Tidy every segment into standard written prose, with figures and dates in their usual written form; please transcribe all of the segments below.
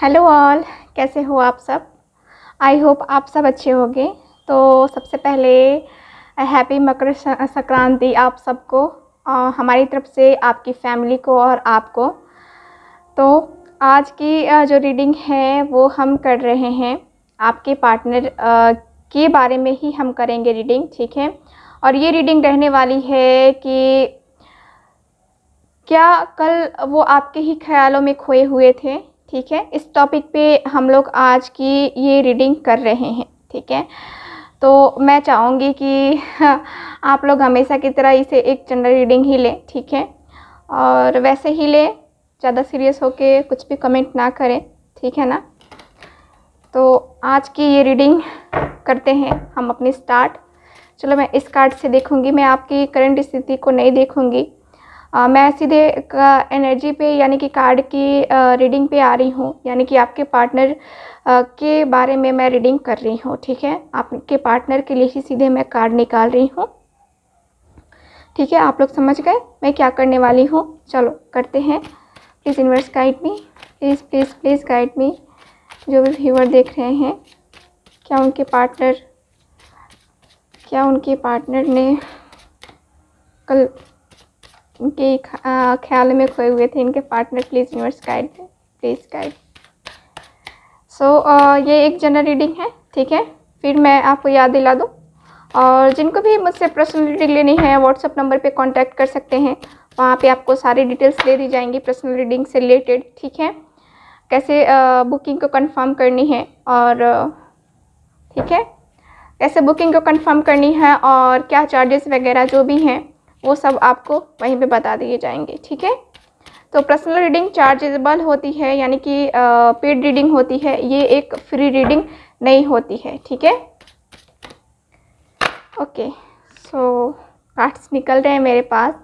Hello all, कैसे हो आप सब। आई होप आप सब अच्छे होंगे। तो सबसे पहले हैप्पी मकर संक्रांति आप सबको, हमारी तरफ से आपकी फैमिली को और आपको। तो आज की जो रीडिंग है वो हम कर रहे हैं आपके पार्टनर के बारे में ही हम करेंगे रीडिंग, ठीक है। और ये रीडिंग रहने वाली है कि क्या कल वो आपके ही ख्यालों में खोए हुए थे, ठीक है। इस टॉपिक पे हम लोग आज की ये रीडिंग कर रहे हैं, ठीक है। तो मैं चाहूँगी कि आप लोग हमेशा की तरह इसे एक जनरल रीडिंग ही लें, ठीक है। और वैसे ही लें, ज़्यादा सीरियस होके कुछ भी कमेंट ना करें, ठीक है ना। तो आज की ये रीडिंग करते हैं हम अपनी स्टार्ट। चलो, मैं इस कार्ड से देखूँगी, मैं आपकी करंट स्थिति को नहीं देखूँगी। मैं सीधे एनर्जी पे यानी कि कार्ड की रीडिंग पे आ रही हूँ, यानी कि आपके पार्टनर के बारे में मैं रीडिंग कर रही हूँ, ठीक है। आपके पार्टनर के लिए ही सीधे मैं कार्ड निकाल रही हूँ, ठीक है। आप लोग समझ गए मैं क्या करने वाली हूँ। चलो करते हैं। Please universe guide me, please please please guide me. जो भी व्यूअर देख रहे हैं, क्या उनके पार्टनर ने कल उनके ख्याल में खोए हुए थे, इनके partner. Please universe guide, please guide. ये एक जनरल रीडिंग है, ठीक है। फिर मैं आपको याद दिला दूँ, और जिनको भी मुझसे पर्सनल रीडिंग लेनी है व्हाट्सएप नंबर पे कांटेक्ट कर सकते हैं। वहाँ पे आपको सारी डिटेल्स दे दी जाएंगी पर्सनल रीडिंग से रिलेटेड, ठीक है। कैसे बुकिंग को कंफर्म करनी है, और ठीक है, कैसे बुकिंग को कंफर्म करनी है, और क्या चार्जेस वगैरह जो भी हैं वो सब आपको वहीं पे बता दिए जाएंगे, ठीक है। तो पर्सनल रीडिंग चार्जेबल होती है, यानी कि पेड रीडिंग होती है, ये एक फ्री रीडिंग नहीं होती है, ठीक है। ओके, सो कार्ड्स निकल रहे हैं मेरे पास।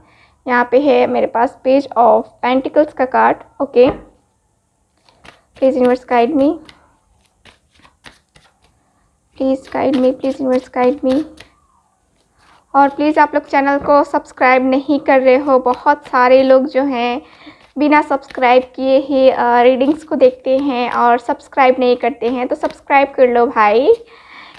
यहाँ पे है मेरे पास पेज ऑफ पेंटिकल्स का card. Okay, please universe guide me, please guide me, please universe guide मी। और प्लीज़ आप लोग चैनल को सब्सक्राइब नहीं कर रहे हो। बहुत सारे लोग जो हैं बिना सब्सक्राइब किए ही रीडिंग्स को देखते हैं और सब्सक्राइब नहीं करते हैं। तो सब्सक्राइब कर लो भाई,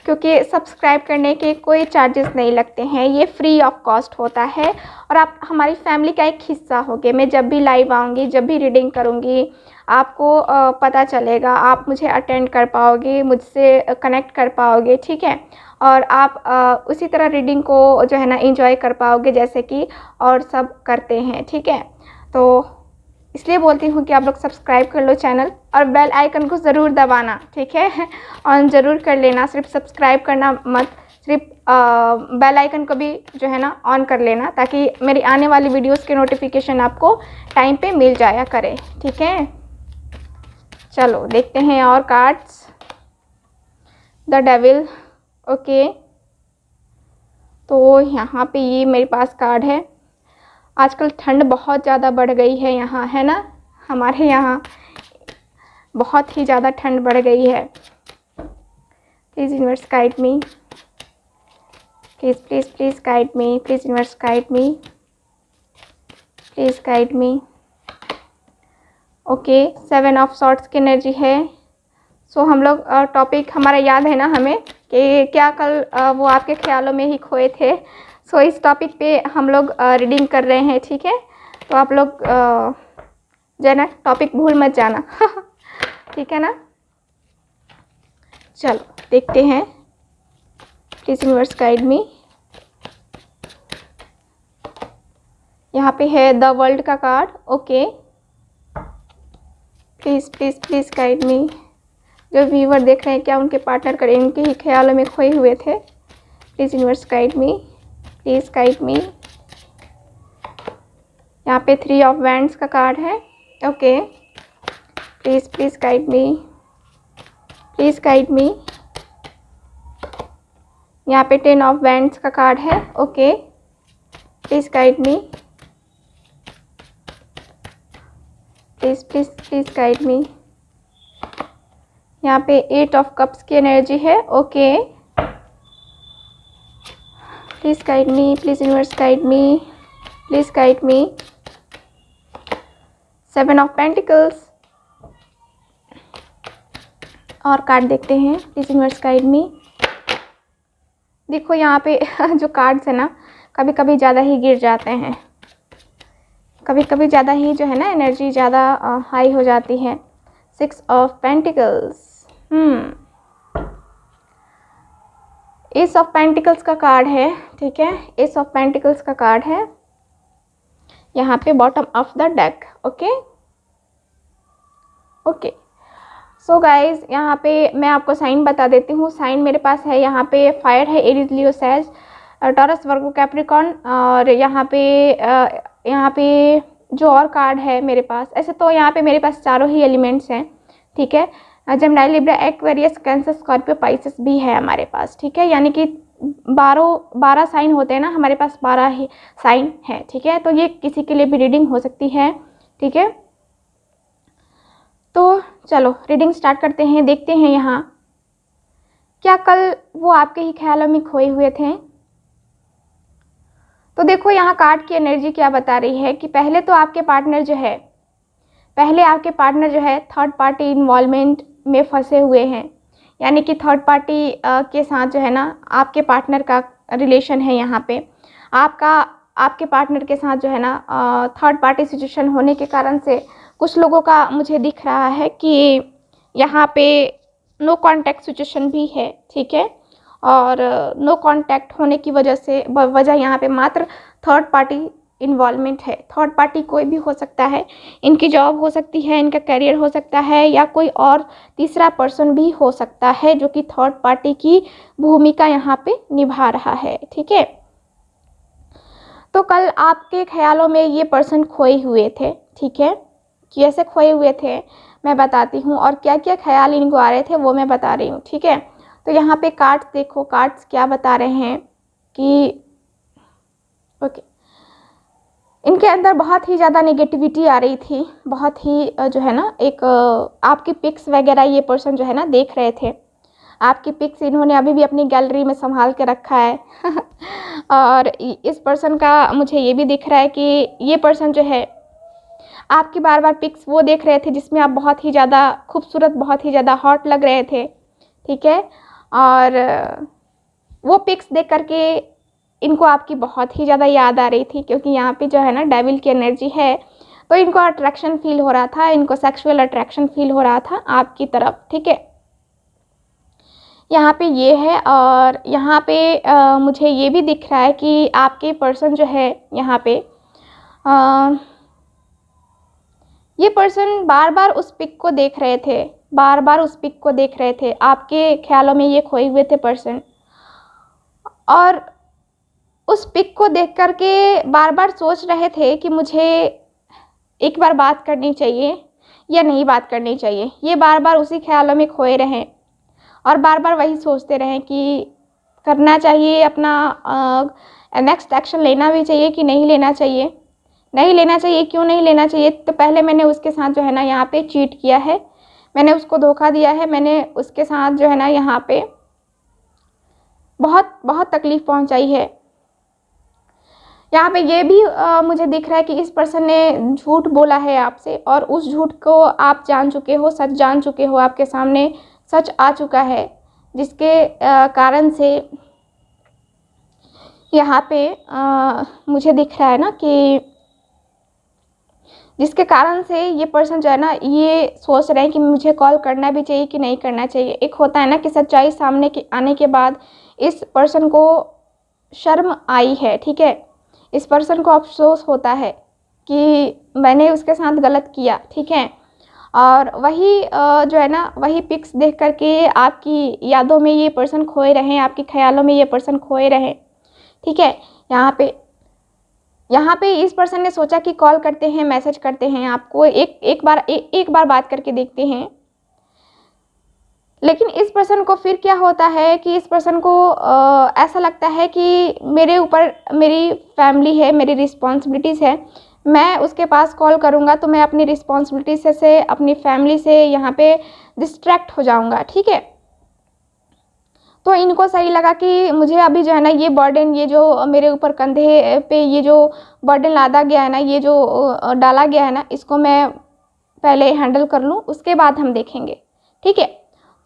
क्योंकि सब्सक्राइब करने के कोई चार्जेस नहीं लगते हैं, ये फ्री ऑफ कॉस्ट होता है। और आप हमारी फैमिली का एक हिस्सा होगे। मैं जब भी लाइव आऊँगी, जब भी रीडिंग करूँगी, आपको पता चलेगा, आप मुझे अटेंड कर पाओगे, मुझसे कनेक्ट कर पाओगे, ठीक है। और आप उसी तरह रीडिंग को जो है ना एंजॉय कर पाओगे, जैसे कि और सब करते हैं, ठीक है। तो इसलिए बोलती हूँ कि आप लोग सब्सक्राइब कर लो चैनल, और बेल आइकन को ज़रूर दबाना, ठीक है। ऑन ज़रूर कर लेना, सिर्फ सब्सक्राइब करना मत, सिर्फ बेल आइकन को भी जो है ना ऑन कर लेना, ताकि मेरी आने वाली वीडियोस के नोटिफिकेशन आपको टाइम पे मिल जाया करे, ठीक है। चलो देखते हैं और कार्ड्स। The devil. ओके, तो यहाँ पे ये मेरे पास कार्ड है। आजकल ठंड बहुत ज़्यादा बढ़ गई है यहाँ, है ना। हमारे यहाँ बहुत ही ज़्यादा ठंड बढ़ गई है। Please universe guide me, please please please guide me, please universe guide me, please guide me. Okay, 7 of swords की एनर्जी है। सो हम लोग टॉपिक हमारा याद है ना हमें, कि क्या कल वो आपके ख्यालों में ही खोए थे। सो इस टॉपिक पे हम लोग रीडिंग कर रहे हैं, ठीक है। तो आप लोग जो है ना टॉपिक भूल मत जाना ठीक है ना। चलो देखते हैं। प्लीज़ यूनिवर्स गाइड मी। यहाँ पे है द वर्ल्ड का card. Okay, please please please guide me. जो व्यूअर देख रहे हैं, क्या उनके पार्टनर करें उनके ही ख्यालों में खोए हुए थे। Please universe guide me, please guide me. यहाँ पे 3 ऑफ वैंड्स का कार्ड है। Okay, please please guide me, please guide me. यहाँ पे 10 ऑफ वैंड्स का कार्ड है। Okay, please guide me, please please please guide me. यहाँ पे 8 ऑफ कप्स की एनर्जी है। Okay, please guide me, please universe guide me, please guide me. 7 of pentacles. और card देखते हैं प्लीज यूनिवर्स गाइड मी। देखो यहाँ पे जो कार्ड्स है ना, कभी कभी ज़्यादा ही गिर जाते हैं, कभी कभी ज़्यादा ही जो है ना एनर्जी ज़्यादा हाई हो जाती है। 6 of pentacles, S of pentacles का कार्ड है, ठीक है, एस ऑफ पेंटिकल्स का कार्ड है यहाँ पे bottom of the deck. Okay okay, so guys यहाँ पे मैं आपको साइन बता देती हूँ। साइन मेरे पास है यहाँ पे फायर है, एरीज, लियो, सैज, टॉरस, वर्गो, कैप्रिकॉर्न। और यहाँ पे जो और कार्ड है मेरे पास, ऐसे तो यहाँ पे मेरे पास चारों ही एलिमेंट्स हैं, ठीक है। Gemini, Libra, Aquarius, cancer, Scorpio, Pisces भी है हमारे पास, ठीक है। यानी कि 12 साइन होते हैं ना, हमारे पास 12 ही साइन है, ठीक है। तो ये किसी के लिए भी रीडिंग हो सकती है, ठीक है। तो चलो रीडिंग स्टार्ट करते हैं। देखते हैं यहाँ क्या कल वो आपके ही ख्यालों में खोए हुए थे। तो देखो यहाँ कार्ड की एनर्जी क्या बता रही है कि पहले आपके पार्टनर जो है थर्ड पार्टी इन्वॉल्वमेंट में फंसे हुए हैं। यानी कि थर्ड पार्टी के साथ जो है ना आपके पार्टनर का रिलेशन है। यहाँ पे आपके पार्टनर के साथ जो है ना थर्ड पार्टी सिचुएशन होने के कारण से कुछ लोगों का मुझे दिख रहा है कि यहाँ पे नो कांटेक्ट सिचुएशन भी है, ठीक है। और नो कांटेक्ट होने की वजह यहाँ पे मात्र थर्ड पार्टी इन्वॉल्वमेंट है। थर्ड पार्टी कोई भी हो सकता है, इनकी जॉब हो सकती है, इनका करियर हो सकता है, या कोई और तीसरा पर्सन भी हो सकता है जो कि थर्ड पार्टी की भूमिका यहाँ पे निभा रहा है, ठीक है। तो कल आपके ख्यालों में ये पर्सन खोए हुए थे, ठीक है। कैसे खोए हुए थे मैं बताती हूँ, और क्या क्या ख्याल इनको आ रहे थे वो मैं बता रही हूँ, ठीक है। तो यहाँ पे कार्ड्स देखो, कार्ड्स क्या बता रहे हैं कि ओके, इनके अंदर बहुत ही ज़्यादा नेगेटिविटी आ रही थी, बहुत ही जो है ना एक आपकी पिक्स वगैरह ये पर्सन जो है ना देख रहे थे। आपकी पिक्स इन्होंने अभी भी अपनी गैलरी में संभाल के रखा है और इस पर्सन का मुझे ये भी दिख रहा है कि ये पर्सन जो है आपकी बार बार पिक्स वो देख रहे थे जिसमें आप बहुत ही ज़्यादा खूबसूरत, बहुत ही ज़्यादा हॉट लग रहे थे, ठीक है। और वो पिक्स देख करके इनको आपकी बहुत ही ज़्यादा याद आ रही थी, क्योंकि यहाँ पे जो है ना डेविल की एनर्जी है। तो इनको अट्रैक्शन फील हो रहा था, इनको सेक्सुअल अट्रैक्शन फील हो रहा था आपकी तरफ, ठीक है। यहाँ पे ये है, और यहाँ पे मुझे ये भी दिख रहा है कि आपके पर्सन जो है यहाँ पे ये पर्सन बार बार उस पिक को देख रहे थे, बार बार उस पिक को देख रहे थे। आपके ख्यालों में ये खोए हुए थे पर्सन, और उस पिक को देख करके बार बार सोच रहे थे कि मुझे एक बार बात करनी चाहिए या नहीं बात करनी चाहिए। ये बार बार उसी ख्यालों में खोए रहें और बार बार वही सोचते रहें कि करना चाहिए, अपना नेक्स्ट एक्शन लेना भी चाहिए कि नहीं लेना चाहिए, नहीं लेना चाहिए, क्यों नहीं लेना चाहिए। तो पहले मैंने उसके साथ जो है ना यहाँ पे चीट किया है, मैंने उसको धोखा दिया है, मैंने उसके साथ जो है ना यहाँ पे बहुत बहुत तकलीफ़ पहुँचाई है। यहाँ पे ये भी मुझे दिख रहा है कि इस पर्सन ने झूठ बोला है आपसे, और उस झूठ को आप जान चुके हो, सच जान चुके हो, आपके सामने सच आ चुका है, जिसके कारण से यहाँ पे मुझे दिख रहा है ना कि जिसके कारण से ये पर्सन जो है ना ये सोच रहे हैं कि मुझे कॉल करना भी चाहिए कि नहीं करना चाहिए। एक होता है ना कि सच्चाई सामने के आने के बाद इस पर्सन को शर्म आई है, ठीक है। इस पर्सन को अफसोस होता है कि मैंने उसके साथ गलत किया, ठीक है। और वही जो है ना वही पिक्स देख करके आपकी यादों में ये पर्सन खोए रहे, आपके ख्यालों में ये पर्सन खोए रहे, ठीक है। यहाँ पे इस पर्सन ने सोचा कि कॉल करते हैं, मैसेज करते हैं आपको, एक बार बात करके देखते हैं। लेकिन इस पर्सन को फिर क्या होता है कि इस पर्सन को ऐसा लगता है कि मेरे ऊपर मेरी फैमिली है, मेरी रिस्पॉन्सिबिलिटीज़ है, मैं उसके पास कॉल करूँगा तो मैं अपनी रिस्पॉन्सिबिलिटीज से अपनी फैमिली से यहाँ पे डिस्ट्रैक्ट हो जाऊँगा, ठीक है। तो इनको सही लगा कि मुझे अभी जो है ना ये बर्डन, ये जो मेरे ऊपर कंधे पे ये जो बर्डन लादा गया है ना, ये जो डाला गया है ना, इसको मैं पहले हैंडल कर लूँ, उसके बाद हम देखेंगे, ठीक है।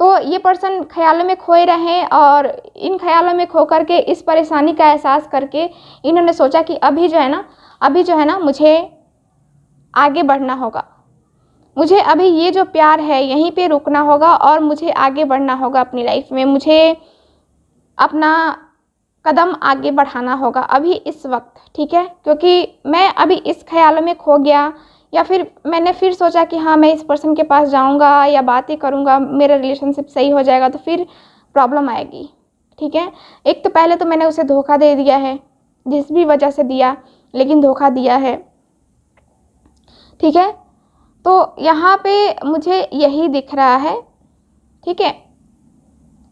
तो ये पर्सन ख्यालों में खोए रहे और इन ख्यालों में खो करके इस परेशानी का एहसास करके इन्होंने सोचा कि अभी जो है ना मुझे आगे बढ़ना होगा, मुझे अभी ये जो प्यार है यहीं पे रुकना होगा और मुझे आगे बढ़ना होगा अपनी लाइफ में, मुझे अपना कदम आगे बढ़ाना होगा अभी इस वक्त, ठीक है। क्योंकि मैं अभी इस ख्यालों में खो गया या फिर मैंने फिर सोचा कि हाँ मैं इस पर्सन के पास जाऊंगा या बातें करूंगा, मेरा रिलेशनशिप सही हो जाएगा, तो फिर प्रॉब्लम आएगी, ठीक है। एक तो पहले तो मैंने उसे धोखा दे दिया है, जिस भी वजह से दिया, लेकिन धोखा दिया है, ठीक है। तो यहाँ पे मुझे यही दिख रहा है, ठीक है,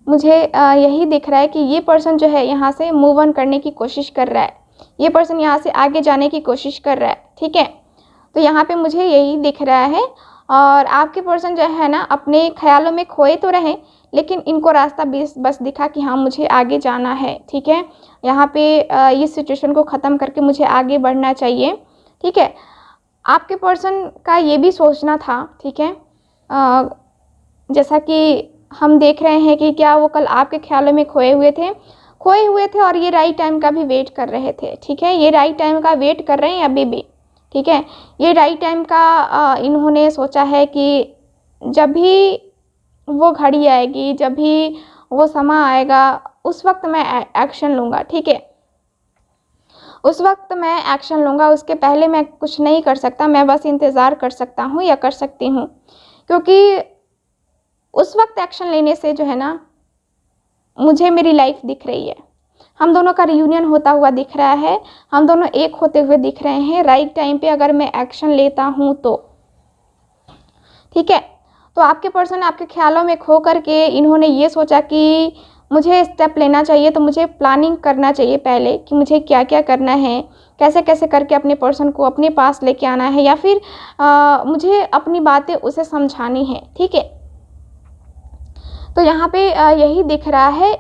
मुझे यही दिख रहा है कि ये पर्सन जो है यहाँ से मूव ऑन करने की कोशिश कर रहा है, ये पर्सन यहाँ से आगे जाने की कोशिश कर रहा है, ठीक है। तो यहाँ पे मुझे यही दिख रहा है और आपके पर्सन जो है ना अपने ख्यालों में खोए तो रहे, लेकिन इनको रास्ता बस दिखा कि हाँ मुझे आगे जाना है, ठीक है। यहाँ पे इस सिचुएशन को ख़त्म करके मुझे आगे बढ़ना चाहिए, ठीक है। आपके पर्सन का ये भी सोचना था, ठीक है, जैसा कि हम देख रहे हैं कि क्या वो कल आपके ख्यालों में खोए हुए थे और ये राइट टाइम का भी वेट कर रहे थे, ठीक है। ये राइट टाइम का वेट कर रहे हैं अभी भी, ठीक है। ये राइट टाइम का इन्होंने सोचा है कि जब भी वो घड़ी आएगी, जब भी वो समय आएगा, उस वक्त मैं एक्शन लूँगा, ठीक है। उस वक्त मैं एक्शन लूँगा, उसके पहले मैं कुछ नहीं कर सकता, मैं बस इंतज़ार कर सकता हूँ या कर सकती हूँ, क्योंकि उस वक्त एक्शन लेने से जो है ना मुझे मेरी लाइफ दिख रही है, हम दोनों का रियूनियन होता हुआ दिख रहा है, हम दोनों एक होते हुए दिख रहे हैं राइट टाइम पे अगर मैं एक्शन लेता हूँ तो, ठीक है। तो आपके पर्सन आपके ख्यालों में खो करके इन्होंने ये सोचा कि मुझे स्टेप लेना चाहिए, तो मुझे प्लानिंग करना चाहिए पहले कि मुझे क्या क्या करना है, कैसे कैसे करके अपने पर्सन को अपने पास लेके आना है, या फिर मुझे अपनी बातें उसे समझानी है, ठीक है। तो यहाँ पे यही दिख रहा है,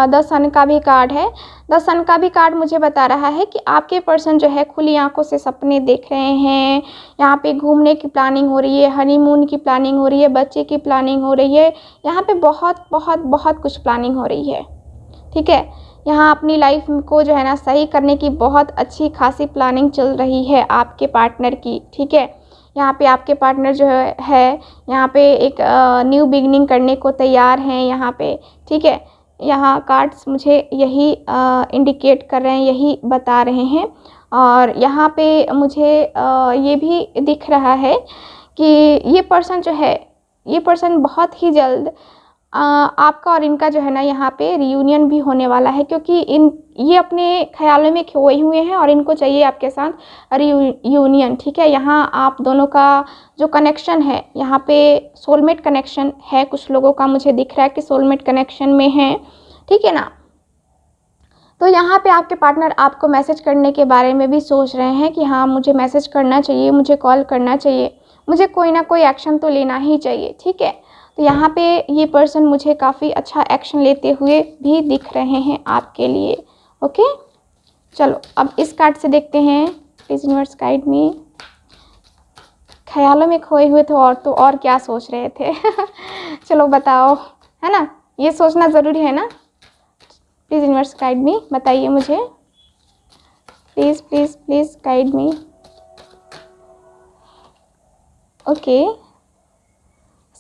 10 सन का भी कार्ड है। 10 सन का भी कार्ड मुझे बता रहा है कि आपके पर्सन जो है खुली आंखों से सपने देख रहे हैं, यहाँ पे घूमने की प्लानिंग हो रही है, हनीमून की प्लानिंग हो रही है, बच्चे की प्लानिंग हो रही है, यहाँ पे बहुत बहुत बहुत कुछ प्लानिंग हो रही है, ठीक है। यहाँ अपनी लाइफ को जो है ना सही करने की बहुत अच्छी खासी प्लानिंग चल रही है आपके पार्टनर की, ठीक है। यहाँ पे आपके पार्टनर जो है यहाँ पे एक न्यू बिगनिंग करने को तैयार हैं यहाँ पे, ठीक है। यहाँ कार्ड्स मुझे यही इंडिकेट कर रहे हैं, यही बता रहे हैं। और यहाँ पे मुझे ये भी दिख रहा है कि ये पर्सन जो है, ये पर्सन बहुत ही जल्द आपका और इनका जो है ना यहाँ पे रियूनियन भी होने वाला है, क्योंकि ये अपने ख्यालों में खोए हुए हैं और इनको चाहिए आपके साथ रियूनियन, ठीक है। यहाँ आप दोनों का जो कनेक्शन है, यहाँ पे सोलमेट कनेक्शन है, कुछ लोगों का मुझे दिख रहा है कि सोलमेट कनेक्शन में है, ठीक है ना। तो यहाँ पे आपके पार्टनर आपको मैसेज करने के बारे में भी सोच रहे हैं कि हाँ मुझे मैसेज करना चाहिए, मुझे कॉल करना चाहिए, मुझे कोई ना कोई एक्शन तो लेना ही चाहिए, ठीक है। तो यहाँ पे ये पर्सन मुझे काफ़ी अच्छा एक्शन लेते हुए भी दिख रहे हैं आपके लिए, ओके। चलो अब इस कार्ड से देखते हैं, प्लीज़ यूनिवर्स गाइड मी। ख्यालों में खोए हुए थे तो और क्या सोच रहे थे चलो बताओ, है ना, ये सोचना ज़रूरी है ना। प्लीज़ यूनिवर्स गाइड मी, बताइए मुझे, please please please guide me. Okay,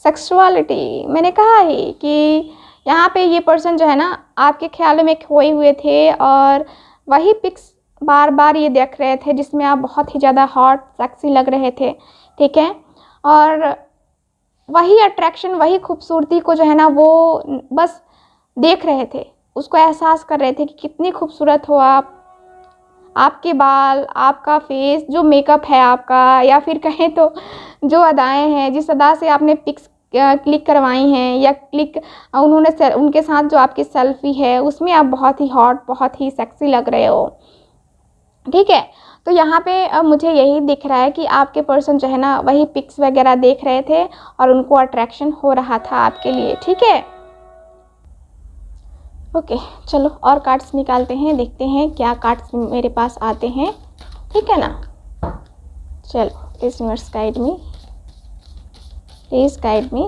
sexuality, मैंने कहा है कि यहाँ पे ये पर्सन जो है ना आपके ख्यालों में खोए हुए थे और वही पिक्स बार बार ये देख रहे थे जिसमें आप बहुत ही ज़्यादा हॉट सेक्सी लग रहे थे, ठीक है। और वही अट्रैक्शन, वही खूबसूरती को जो है ना वो बस देख रहे थे, उसको एहसास कर रहे थे कि कितनी खूबसूरत हो आप, आपके बाल, आपका फेस, जो मेकअप है आपका, या फिर कहें तो जो अदाएं हैं, जिस अदा से आपने पिक्स क्लिक करवाई हैं या उन्होंने उनके साथ जो आपकी सेल्फी है उसमें आप बहुत ही हॉट, बहुत ही सेक्सी लग रहे हो, ठीक है। तो यहाँ पे मुझे यही दिख रहा है कि आपके पर्सन जो है ना वही पिक्स वगैरह देख रहे थे और उनको अट्रैक्शन हो रहा था आपके लिए, ठीक है। ओके, चलो और कार्ड्स निकालते हैं, देखते हैं क्या कार्ड्स मेरे पास आते हैं, ठीक है ना। चलो please universe guide me, please guide me.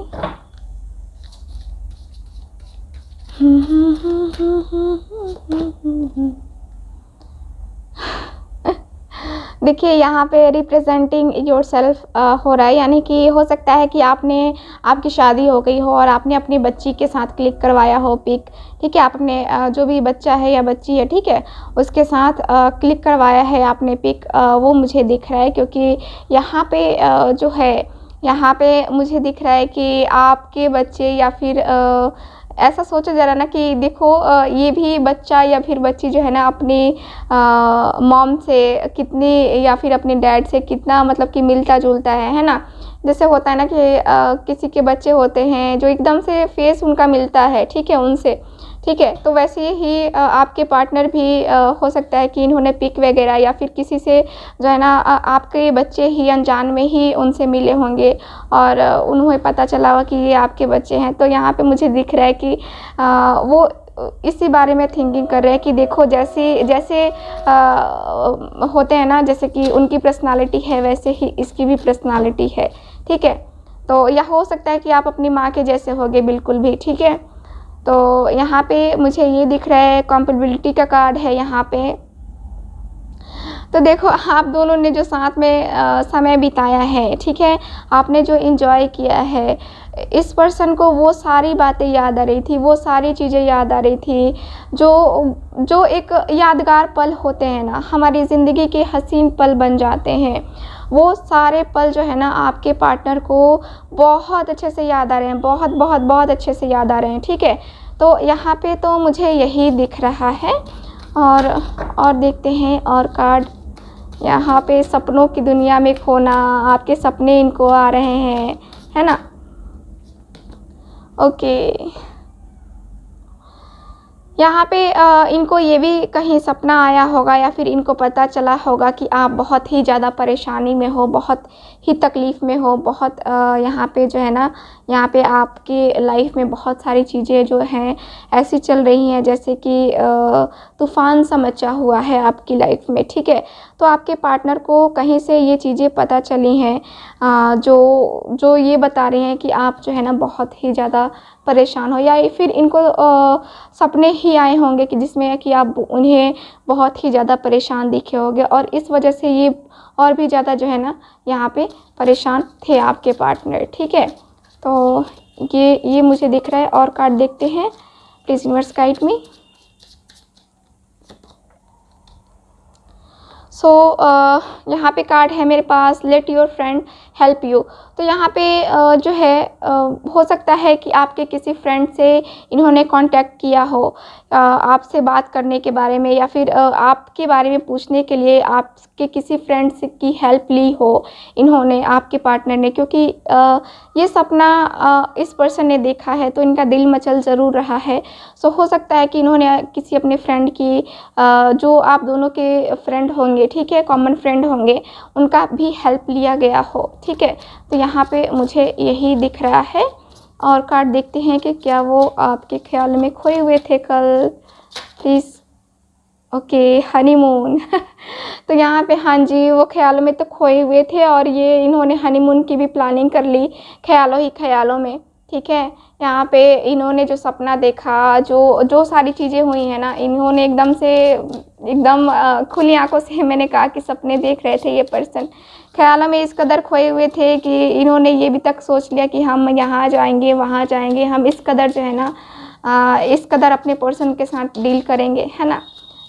देखिए यहाँ पे रिप्रेजेंटिंग योरसेल्फ हो रहा है, यानी कि हो सकता है कि आपकी शादी हो गई हो और आपने अपनी बच्ची के साथ क्लिक करवाया हो पिक, ठीक है। आप अपने जो भी बच्चा है या बच्ची है, ठीक है, उसके साथ क्लिक करवाया है आपने पिक, वो मुझे दिख रहा है। क्योंकि यहाँ पे जो है, यहाँ पे मुझे दिख रहा है कि आपके बच्चे या फिर ऐसा सोचो ज़रा ना कि देखो ये भी बच्चा या फिर बच्ची जो है ना अपनी मॉम से कितनी या फिर अपने डैड से कितना मतलब कि मिलता जुलता है ना। जैसे होता है ना कि किसी के बच्चे होते हैं जो एकदम से फेस उनका मिलता है, ठीक है, उनसे, ठीक है। तो वैसे ही आपके पार्टनर भी हो सकता है कि इन्होंने पिक वगैरह या फिर किसी से जो है ना आपके बच्चे ही अनजान में ही उनसे मिले होंगे और उन्हें पता चला होगा कि ये आपके बच्चे हैं। तो यहाँ पे मुझे दिख रहा है कि वो इसी बारे में थिंकिंग कर रहे हैं कि देखो जैसे जैसे होते हैं ना, जैसे कि उनकी पर्सनालिटी है वैसे ही इसकी भी पर्सनालिटी है, ठीक है। तो यह हो सकता है कि आप अपनी माँ के जैसे होगे बिल्कुल भी, ठीक है। तो यहाँ पे मुझे ये दिख रहा है, कंपैटिबिलिटी का कार्ड है यहाँ पे। तो देखो आप दोनों ने जो साथ में समय बिताया है, ठीक है, आपने जो एंजॉय किया है, इस पर्सन को वो सारी बातें याद आ रही थी, वो सारी चीज़ें याद आ रही थी जो जो एक यादगार पल होते हैं ना, हमारी ज़िंदगी के हसीन पल बन जाते हैं। वो सारे पल जो है ना आपके पार्टनर को बहुत अच्छे से याद आ रहे हैं, बहुत बहुत बहुत अच्छे से याद आ रहे हैं, ठीक है। तो यहाँ पे तो मुझे यही दिख रहा है। और देखते हैं और कार्ड। यहाँ पे सपनों की दुनिया में खोना, आपके सपने इनको आ रहे हैं, है ना। ओके, यहाँ पे इनको ये भी कहीं सपना आया होगा या फिर इनको पता चला होगा कि आप बहुत ही ज़्यादा परेशानी में हो, बहुत ही तकलीफ़ में हो, बहुत यहाँ पे जो है ना, यहाँ पे आपकी लाइफ में बहुत सारी चीज़ें जो हैं ऐसी चल रही हैं जैसे कि तूफ़ान सा मचा हुआ है आपकी लाइफ में, ठीक है। तो आपके पार्टनर को कहीं से ये चीज़ें पता चली हैं जो जो ये बता रही हैं कि आप जो है ना बहुत ही ज़्यादा परेशान हो, या फिर इनको सपने ही आए होंगे कि जिसमें कि आप उन्हें बहुत ही ज़्यादा परेशान दिखे होंगे और इस वजह से ये और भी ज़्यादा जो है ना यहाँ पे परेशान थे आपके पार्टनर, ठीक है। तो ये मुझे दिख रहा है। और कार्ड देखते हैं, please universe guide me. So यहाँ पे कार्ड है मेरे पास, let your friend help you. तो यहाँ पे जो है हो सकता है कि आपके किसी फ्रेंड से इन्होंने कांटेक्ट किया हो आपसे बात करने के बारे में, या फिर आपके बारे में पूछने के लिए आपके किसी फ्रेंड से की हेल्प ली हो इन्होंने, आपके पार्टनर ने। क्योंकि ये सपना इस पर्सन ने देखा है तो इनका दिल मचल ज़रूर रहा है। सो हो सकता है कि इन्होंने किसी अपने फ्रेंड की जो आप दोनों के फ्रेंड होंगे, ठीक है, कॉमन फ्रेंड होंगे, उनका भी हेल्प लिया गया हो, ठीक है। तो यहाँ पे मुझे यही दिख रहा है। और कार्ड देखते हैं कि क्या वो आपके ख्याल में खोए हुए थे कल, प्लीज़। Okay, honeymoon. तो यहाँ पे हाँ जी, वो ख्यालों में तो खोए हुए थे और ये इन्होंने हनीमून की भी प्लानिंग कर ली ख्यालों ही ख्यालों में, ठीक है। यहाँ पे इन्होंने जो सपना देखा, जो जो सारी चीज़ें हुई हैं ना, इन्होंने एकदम खुली आंखों से, मैंने कहा कि सपने देख रहे थे ये पर्सन, ख्यालों में इस कदर खोए हुए थे कि इन्होंने ये भी तक सोच लिया कि हम यहाँ जाएंगे वहाँ जाएंगे, हम इस कदर जो है ना इस कदर अपने पर्सन के साथ डील करेंगे, है ना।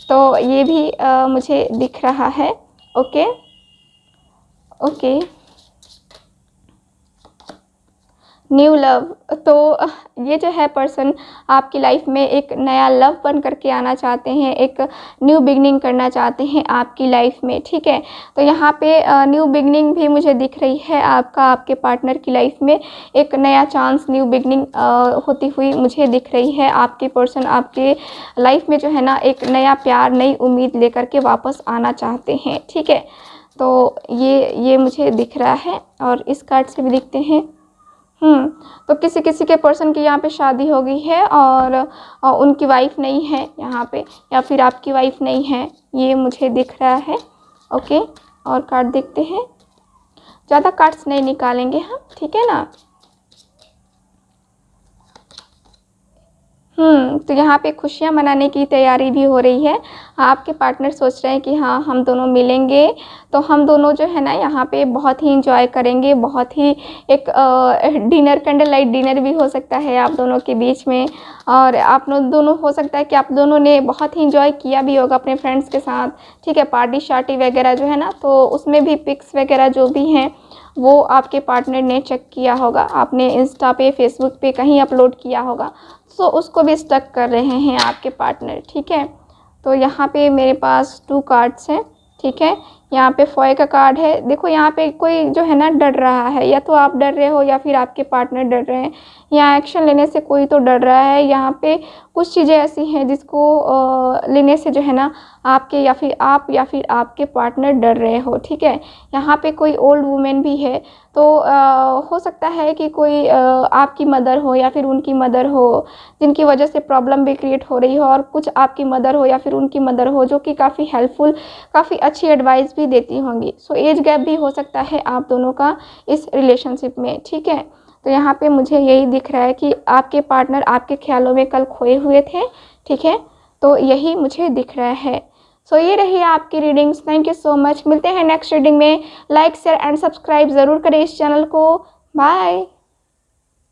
तो ये भी मुझे दिख रहा है। Okay okay, new love. तो ये जो है पर्सन आपकी लाइफ में एक नया लव बन करके आना चाहते हैं, एक न्यू बिगनिंग करना चाहते हैं आपकी लाइफ में, ठीक है। तो यहाँ पे न्यू बिगनिंग भी मुझे दिख रही है आपके पार्टनर की लाइफ में, एक नया चांस, न्यू बिगनिंग होती हुई मुझे दिख रही है। आपके पर्सन आपके लाइफ में जो है ना एक नया प्यार, नई उम्मीद लेकर के वापस आना चाहते हैं, ठीक है। तो ये मुझे दिख रहा है। और इस कार्ड से भी दिखते हैं। तो किसी किसी के पर्सन की यहाँ पे शादी हो गई है और उनकी वाइफ नहीं है यहाँ पे, या फिर आपकी वाइफ नहीं है, ये मुझे दिख रहा है। ओके, और कार्ड देखते हैं। ज़्यादा कार्ड्स नहीं निकालेंगे हम, ठीक है ना। तो यहाँ पे खुशियाँ मनाने की तैयारी भी हो रही है। आपके पार्टनर सोच रहे हैं कि हाँ, हम दोनों मिलेंगे तो हम दोनों जो है ना यहाँ पे बहुत ही एंजॉय करेंगे, बहुत ही एक डिनर, कैंडल लाइट डिनर भी हो सकता है आप दोनों के बीच में। और आप दोनों हो सकता है कि आप दोनों ने बहुत ही एंजॉय किया भी होगा अपने फ्रेंड्स के साथ, ठीक है, पार्टी शार्टी वगैरह जो है ना, तो उसमें भी पिक्स वगैरह जो भी हैं वो आपके पार्टनर ने चेक किया होगा, आपने इंस्टा पे, फेसबुक पे कहीं अपलोड किया होगा, सो उसको भी स्टक कर रहे हैं आपके पार्टनर, ठीक है। तो यहाँ पे मेरे पास 2 कार्ड्स हैं, ठीक है। यहाँ पे फॉय का कार्ड है। देखो यहाँ पे कोई जो है ना डर रहा है, या तो आप डर रहे हो या फिर आपके पार्टनर डर रहे हैं। यहाँ एक्शन लेने से कोई तो डर रहा है। यहाँ पे कुछ चीज़ें ऐसी हैं जिसको लेने से जो है ना आपके या फिर आपके पार्टनर डर रहे हो, ठीक है। यहाँ पे कोई ओल्ड वुमेन भी है, तो हो सकता है कि कोई आपकी मदर हो या फिर उनकी मदर हो, जिनकी वजह से प्रॉब्लम भी क्रिएट हो रही हो, और कुछ आपकी मदर हो या फिर उनकी मदर हो जो कि काफ़ी हेल्पफुल, काफ़ी अच्छी एडवाइस भी देती होंगी। सो एज गैप भी हो सकता है आप दोनों का इस रिलेशनशिप में, ठीक है। तो यहाँ पे मुझे यही दिख रहा है कि आपके पार्टनर आपके ख्यालों में कल खोए हुए थे, ठीक है। तो यही मुझे दिख रहा है। सो ये रही आपकी readings. Thank you so much. मिलते हैं नेक्स्ट रीडिंग में। लाइक, शेयर एंड सब्सक्राइब ज़रूर करें इस चैनल को। बाय।